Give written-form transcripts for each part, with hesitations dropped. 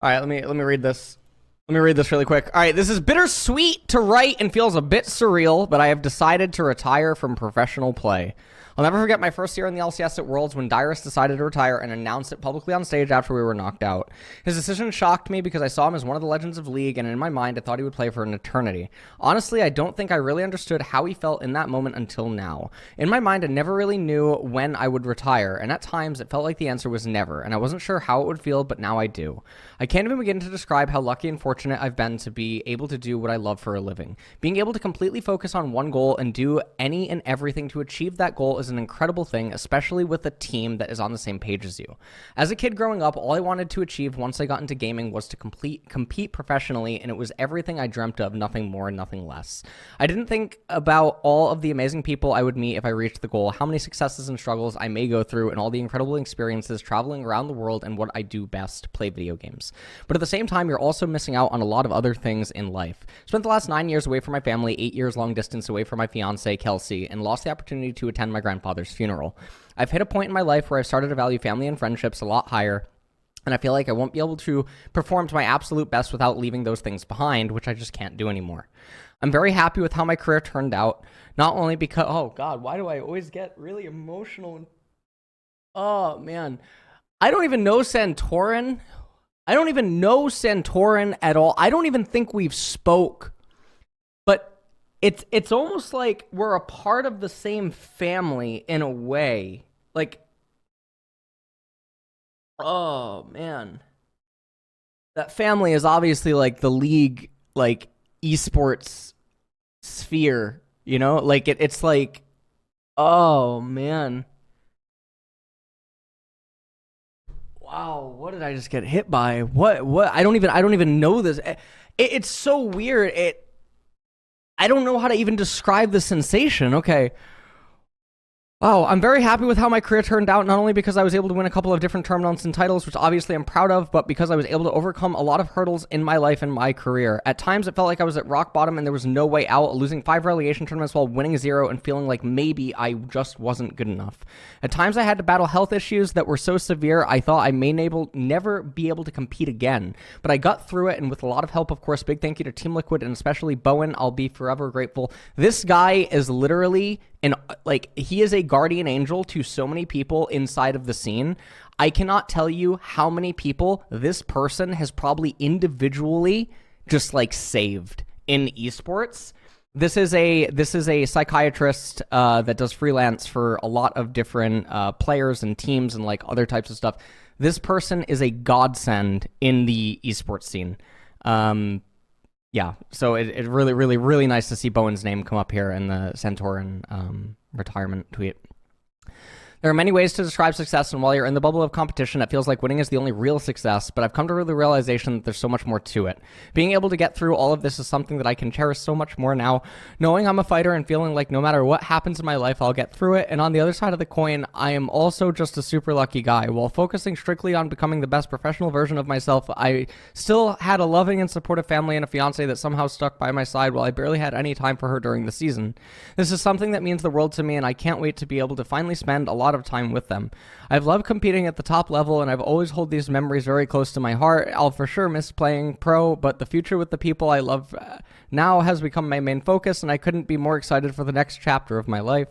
All right, let me read this. Let me read this really quick. All right, this is bittersweet to write and feels a bit surreal, but I have decided to retire from professional play. I'll never forget my first year in the LCS at Worlds when Dyrus decided to retire and announced it publicly on stage after we were knocked out. His decision shocked me because I saw him as one of the legends of League, and in my mind, I thought he would play for an eternity. Honestly, I don't think I really understood how he felt in that moment until now. In my mind, I never really knew when I would retire, and at times it felt like the answer was never, and I wasn't sure how it would feel, but now I do. I can't even begin to describe how lucky and fortunate I've been to be able to do what I love for a living. Being able to completely focus on one goal and do any and everything to achieve that goal is an incredible thing, especially with a team that is on the same page as you. As a kid growing up, all I wanted to achieve once I got into gaming was to compete professionally, and it was everything I dreamt of, nothing more and nothing less. I didn't think about all of the amazing people I would meet if I reached the goal, how many successes and struggles I may go through, and all the incredible experiences traveling around the world and what I do best, play video games. But at the same time, you're also missing out on a lot of other things in life. Spent the last 9 years away from my family, 8 years long distance away from my fiance, Kelsey, and lost the opportunity to attend my grandfather's funeral. I've hit a point in my life where I've started to value family and friendships a lot higher, and I feel like I won't be able to perform to my absolute best without leaving those things behind, which I just can't do anymore. I'm very happy with how my career turned out, not only because... Oh, God, why do I always get really emotional? Oh, man. I don't even know Santorin. I don't even know Santorin at all. I don't even think we've spoke. But it's almost like we're a part of the same family in a way. Like, oh, man. That family is obviously like the League, like, esports sphere, you know? Like, it's like, oh, man. Wow, what did I just get hit by? What? I don't even know this. It's so weird. I don't know how to even describe the sensation. Okay. Wow, I'm very happy with how my career turned out, not only because I was able to win a couple of different tournaments and titles, which obviously I'm proud of, but because I was able to overcome a lot of hurdles in my life and my career. At times, it felt like I was at rock bottom and there was no way out, losing 5 relegation tournaments while winning 0 and feeling like maybe I just wasn't good enough. At times, I had to battle health issues that were so severe, I thought I may never be able to compete again. But I got through it, and with a lot of help, of course, big thank you to Team Liquid and especially Bowen. I'll be forever grateful. This guy is literally... And like, he is a guardian angel to so many people inside of the scene. I cannot tell you how many people this person has probably individually just like saved in esports. This is a psychiatrist that does freelance for a lot of different players and teams and like other types of stuff. This person is a godsend in the esports scene. Yeah, so it really, really, really nice to see Bowen's name come up here in the Santorin retirement tweet. There are many ways to describe success, and while you're in the bubble of competition, it feels like winning is the only real success, but I've come to the realization that there's so much more to it. Being able to get through all of this is something that I can cherish so much more now, knowing I'm a fighter and feeling like no matter what happens in my life, I'll get through it, and on the other side of the coin, I am also just a super lucky guy. While focusing strictly on becoming the best professional version of myself, I still had a loving and supportive family and a fiance that somehow stuck by my side while I barely had any time for her during the season. This is something that means the world to me, and I can't wait to be able to finally spend a lot of time with them. I've loved competing at the top level, and I've always hold these memories very close to my heart. I'll for sure miss playing pro, but the future with the people I love now has become my main focus, and I couldn't be more excited for the next chapter of my life.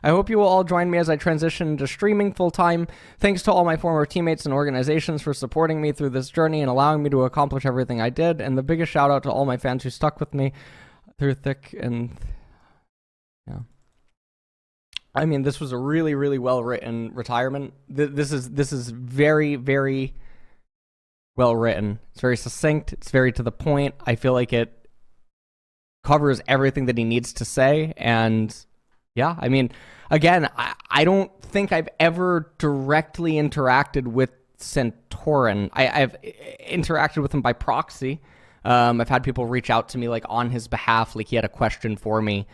I hope you will all join me as I transition to streaming full-time. Thanks to all my former teammates and organizations for supporting me through this journey and allowing me to accomplish everything I did, and the biggest shout out to all my fans who stuck with me through thick and... yeah. I mean, this was a really, really well-written retirement. This is very, very well-written. It's very succinct. It's very to the point. I feel like it covers everything that he needs to say. And, yeah, I mean, again, I don't think I've ever directly interacted with Santorin. I've interacted with him by proxy. I've had people reach out to me, like, on his behalf. Like, he had a question for me.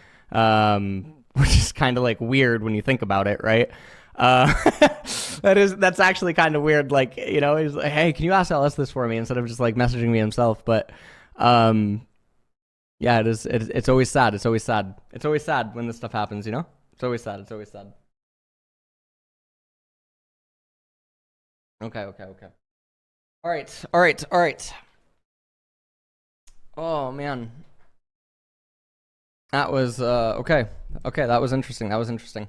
Which is kind of like weird when you think about it, right? That's actually kind of weird. Like, you know, he's like, hey, can you ask LS this for me instead of just like messaging me himself? But yeah, it's always sad. It's always sad. It's always sad when this stuff happens, you know? It's always sad. It's always sad. Okay. All right, all right, all right. Oh man, that was okay. Okay, that was interesting. That was interesting.